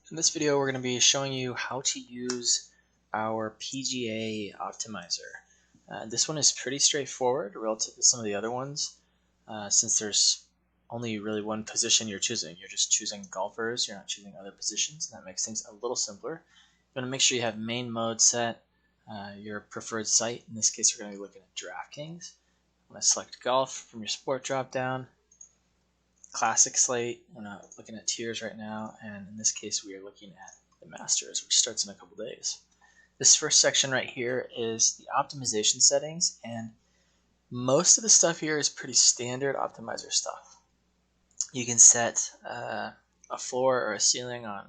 In this video, we're going to be showing you how to use our PGA optimizer. This one is pretty straightforward relative to some of the other ones, since there's only really one position you're choosing. You're just choosing golfers, you're not choosing other positions, and that makes things a little simpler. You want to make sure you have main mode set, your preferred site. In this case, we're going to be looking at DraftKings. I'm going to select golf from your sport drop-down. Classic slate. We're not looking at tiers right now, and in this case we are looking at the Masters, which starts in a couple days. This first section right here is the optimization settings, and most of the stuff here is pretty standard optimizer stuff. You can set a floor or a ceiling on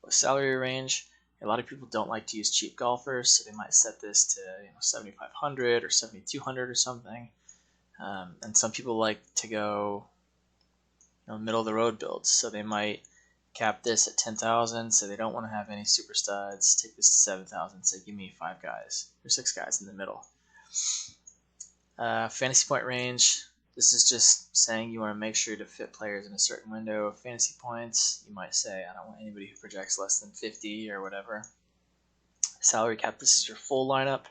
a salary range. A lot of people don't like to use cheap golfers, so they might set this to 7,500 or 7,200 or something. And some people like to go middle of the road builds, so they might cap this at 10,000, so they don't want to have any super studs. Take this to 7,000, say give me 5 guys or 6 guys in the middle. Fantasy point range, this is just saying you want to make sure to fit players in a certain window of fantasy points. You might say I don't want anybody who projects less than 50 or whatever. Salary cap, this is your full lineup.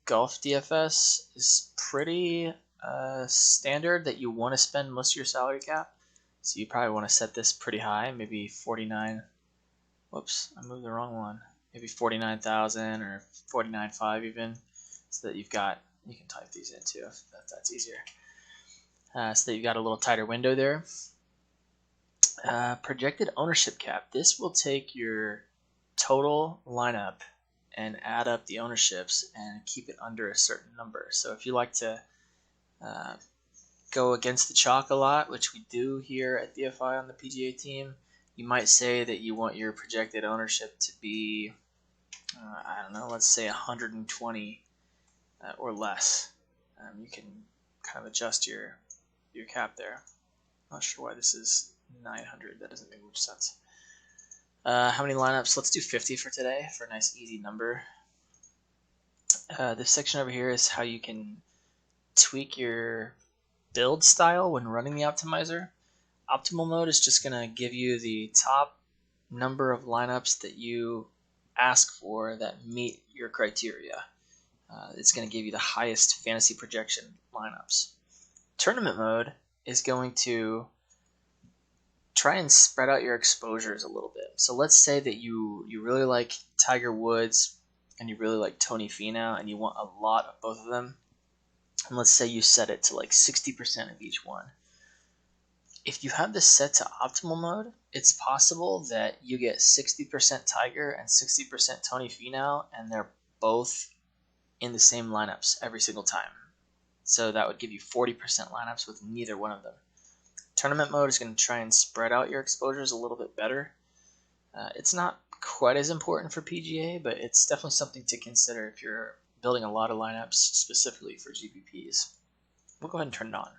Golf DFS is pretty standard that you want to spend most of your salary cap, so you probably want to set this pretty high, maybe 49. Whoops, I moved the wrong one. Maybe 49,000 or 49.5 even, so that you can type these in too if that's easier. So that you've got a little tighter window there. Projected ownership cap. This will take your total lineup and add up the ownerships and keep it under a certain number. So if you like to go against the chalk a lot, which we do here at DFI on the PGA team, you might say that you want your projected ownership to be, I don't know, let's say 120 or less. You can kind of adjust your cap there. Not sure why this is 900. That doesn't make much sense. How many lineups? Let's do 50 for today for a nice easy number. This section over here is how you can tweak your build style when running the optimizer. Optimal mode is just going to give you the top number of lineups that you ask for that meet your criteria. It's going to give you the highest fantasy projection lineups. Tournament mode is going to try and spread out your exposures a little bit. So let's say that you really like Tiger Woods and you really like Tony Finau and you want a lot of both of them. And let's say you set it to like 60% of each one. If you have this set to optimal mode, it's possible that you get 60% Tiger and 60% Tony Finau, and they're both in the same lineups every single time. So that would give you 40% lineups with neither one of them. Tournament mode is going to try and spread out your exposures a little bit better. It's not quite as important for PGA, but it's definitely something to consider if you're building a lot of lineups specifically for GPPs. We'll go ahead and turn it on.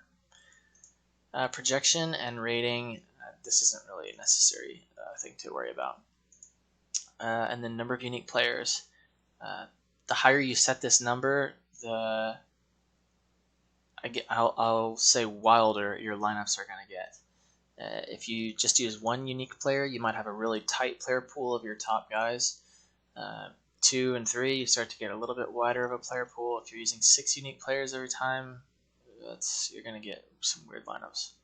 Projection and rating, this isn't really a necessary thing to worry about. And then number of unique players. The higher you set this number, I'll say wilder your lineups are going to get. If you just use one unique player, you might have a really tight player pool of your top guys. 2 and 3, you start to get a little bit wider of a player pool. If you're using 6 unique players every time, you're going to get some weird lineups.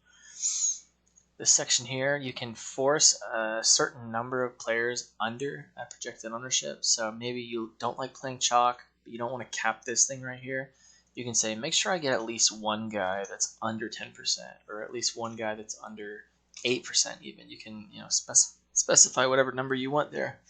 This section here, you can force a certain number of players under a projected ownership. So maybe you don't like playing chalk, but you don't want to cap this thing right here. You can say, make sure I get at least one guy that's under 10%, or at least one guy that's under 8% even. You can specify whatever number you want there.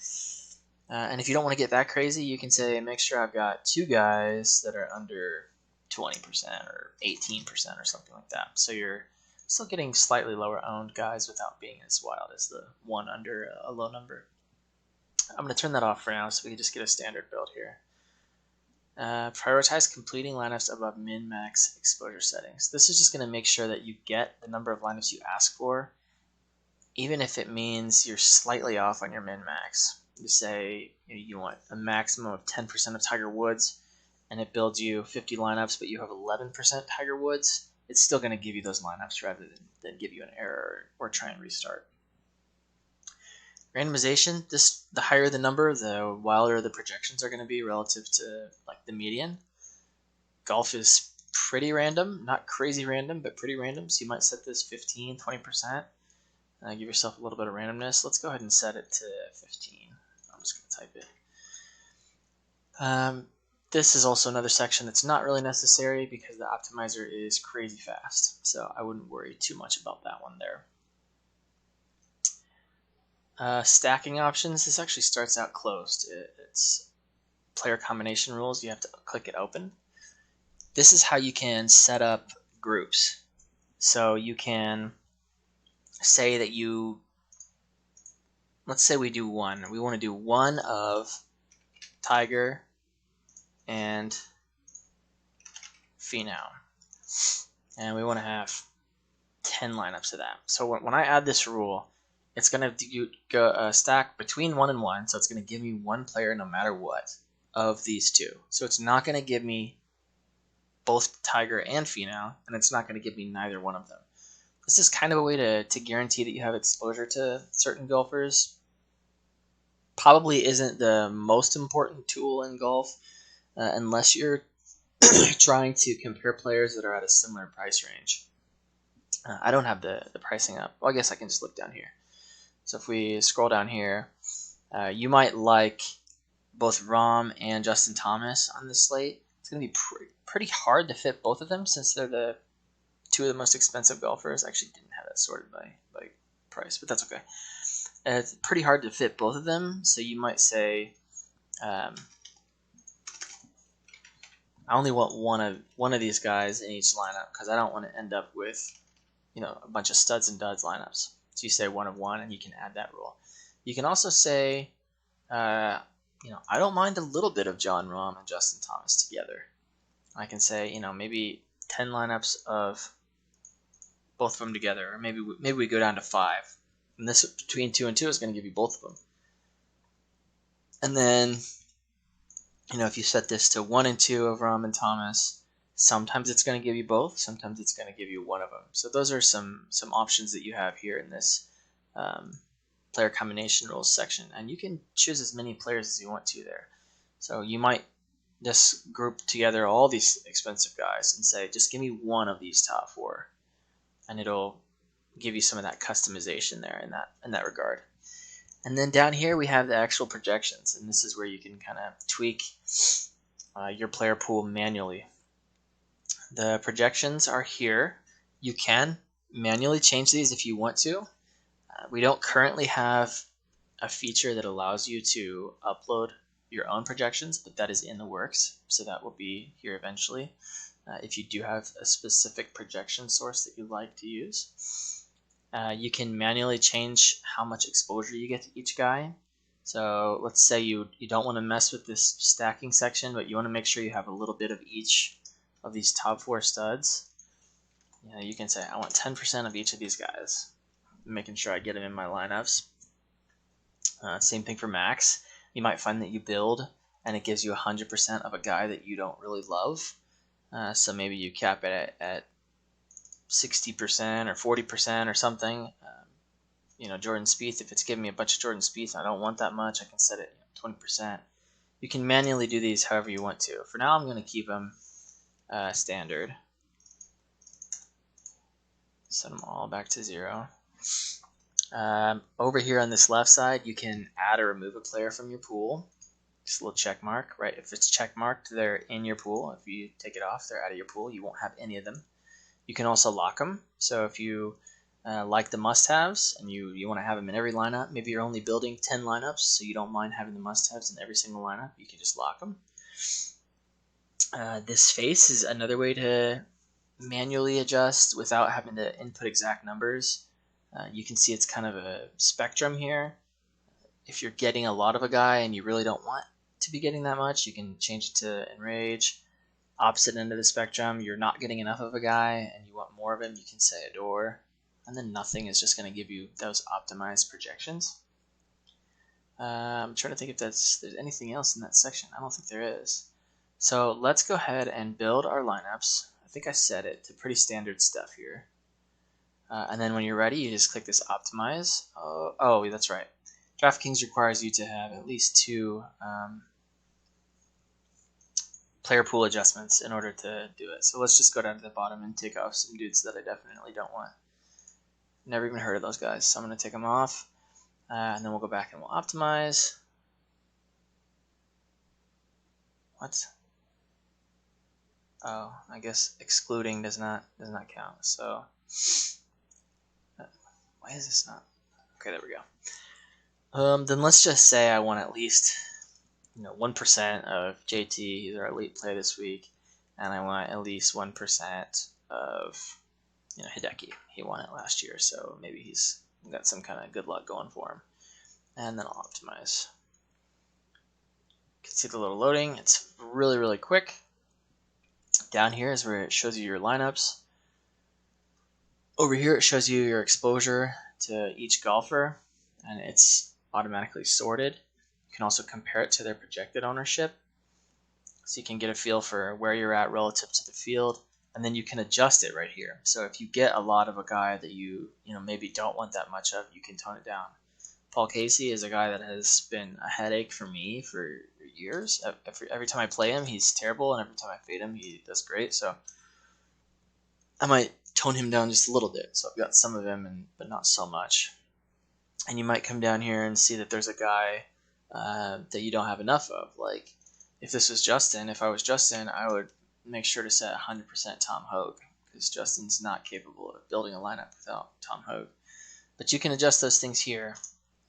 And if you don't want to get that crazy, you can say, make sure I've got 2 guys that are under 20% or 18% or something like that. So you're still getting slightly lower owned guys without being as wild as the one under a low number. I'm going to turn that off for now so we can just get a standard build here. Prioritize completing lineups above min-max exposure settings. This is just going to make sure that you get the number of lineups you ask for, even if it means you're slightly off on your min-max. You say you want a maximum of 10% of Tiger Woods, and it builds you 50 lineups, but you have 11% Tiger Woods. It's still going to give you those lineups rather than give you an error or try and restart. Randomization, the higher the number, the wilder the projections are going to be relative to like the median. Golf is pretty random, not crazy random, but pretty random. So you might set this 15, 20%. Give yourself a little bit of randomness. Let's go ahead and set it to 15. I'm just going to type it. This is also another section that's not really necessary because the optimizer is crazy fast. So I wouldn't worry too much about that one there. Stacking options, this actually starts out closed. It's player combination rules. You have to click it open. This is how you can set up groups. So you can say that let's say we do one. We want to do one of Tiger and Finau. And we want to have 10 lineups of that. So when I add this rule, it's going to go stack between 1 and 1. So it's going to give me one player no matter what of these two. So it's not going to give me both Tiger and Finau, and it's not going to give me neither one of them. This is kind of a way to guarantee that you have exposure to certain golfers. Probably isn't the most important tool in golf unless you're trying to compare players that are at a similar price range. I don't have the pricing up. Well, I guess I can just look down here. So if we scroll down here, you might like both Rahm and Justin Thomas on this slate. It's going to be pretty hard to fit both of them since they're the two of the most expensive golfers. I actually didn't have that sorted by price, but that's okay. It's pretty hard to fit both of them, so you might say, I only want one of these guys in each lineup because I don't want to end up with a bunch of studs and duds lineups. So you say one of one, and you can add that rule. You can also say, I don't mind a little bit of Jon Rahm and Justin Thomas together. I can say, maybe 10 lineups of both of them together, or maybe we go down to 5. And this between 2 and 2 is going to give you both of them. And then, if you set this to 1 and 2 of Rahm and Thomas, sometimes it's going to give you both. Sometimes it's going to give you one of them. So those are some options that you have here in this player combination rules section, and you can choose as many players as you want to there. So you might just group together all these expensive guys and say, just give me one of these top 4, and it'll give you some of that customization there in that regard. And then down here we have the actual projections, and this is where you can kind of tweak your player pool manually. The projections are here. You can manually change these if you want to. We don't currently have a feature that allows you to upload your own projections, but that is in the works, so that will be here eventually. If you do have a specific projection source that you like to use, you can manually change how much exposure you get to each guy. So let's say you don't want to mess with this stacking section, but you want to make sure you have a little bit of each of these top 4 studs. You can say, I want 10% of each of these guys, making sure I get them in my lineups. Same thing for max. You might find that you build and it gives you 100% of a guy that you don't really love. So maybe you cap it at 60% or 40% or something. Jordan Spieth, if it's giving me a bunch of Jordan Spieth, I don't want that much, I can set it 20%. You can manually do these however you want to. For now, I'm going to keep them standard. Set them all back to 0. Over here on this left side, you can add or remove a player from your pool. Just a little check mark, right? If it's check marked, they're in your pool. If you take it off, they're out of your pool. You won't have any of them. You can also lock them. So if you like the must-haves and you want to have them in every lineup, maybe you're only building 10 lineups, so you don't mind having the must-haves in every single lineup, you can just lock them. This face is another way to manually adjust without having to input exact numbers. You can see it's kind of a spectrum here. If you're getting a lot of a guy and you really don't want to be getting that much, you can change it to enrage. Opposite end of the spectrum, you're not getting enough of a guy and you want more of him, you can say adore. And then nothing is just going to give you those optimized projections. I'm trying to think if there's anything else in that section. I don't think there is. So let's go ahead and build our lineups. I think I set it to pretty standard stuff here. And then when you're ready, you just click this optimize. Oh, that's right. DraftKings requires you to have at least 2 player pool adjustments in order to do it. So let's just go down to the bottom and take off some dudes that I definitely don't want. Never even heard of those guys, so I'm going to take them off. And then we'll go back and we'll optimize. What? Oh, I guess excluding does not count. So why is this not? Okay, there we go. Then let's just say I want at least 1% of JT. He's our elite play this week, and I want at least 1% of Hideki. He won it last year, so maybe he's got some kind of good luck going for him. And then I'll optimize. You can see the little loading. It's really, really quick. Down here is where it shows you your lineups. Over here it shows you your exposure to each golfer, and it's automatically sorted. You can also compare it to their projected ownership, so you can get a feel for where you're at relative to the field, and then you can adjust it right here. So if you get a lot of a guy that you maybe don't want that much of, you can tone it down. Paul Casey is a guy that has been a headache for me for years. Every time I play him, he's terrible, and every time I fade him, he does great. So I might tone him down just a little bit. So I've got some of him, but not so much. And you might come down here and see that there's a guy that you don't have enough of. Like if this was Justin, if I was Justin, I would make sure to set 100% Tom Hogue, because Justin's not capable of building a lineup without Tom Hogue. But you can adjust those things here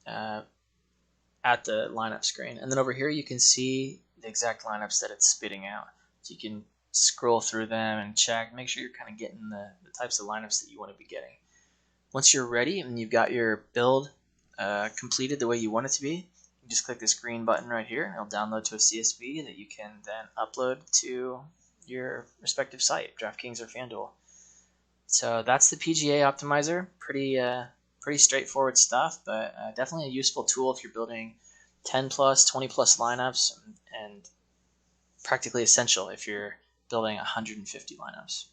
at the lineup screen. And then over here you can see the exact lineups that it's spitting out. So you can scroll through them and check, make sure you're kind of getting the types of lineups that you want to be getting. Once you're ready and you've got your build completed the way you want it to be, you just click this green button right here. It'll download to a CSV that you can then upload to your respective site, DraftKings or FanDuel. So that's the PGA optimizer. Pretty straightforward stuff, but definitely a useful tool if you're building 10 plus, 20 plus lineups, and practically essential if you're building 150 lineups.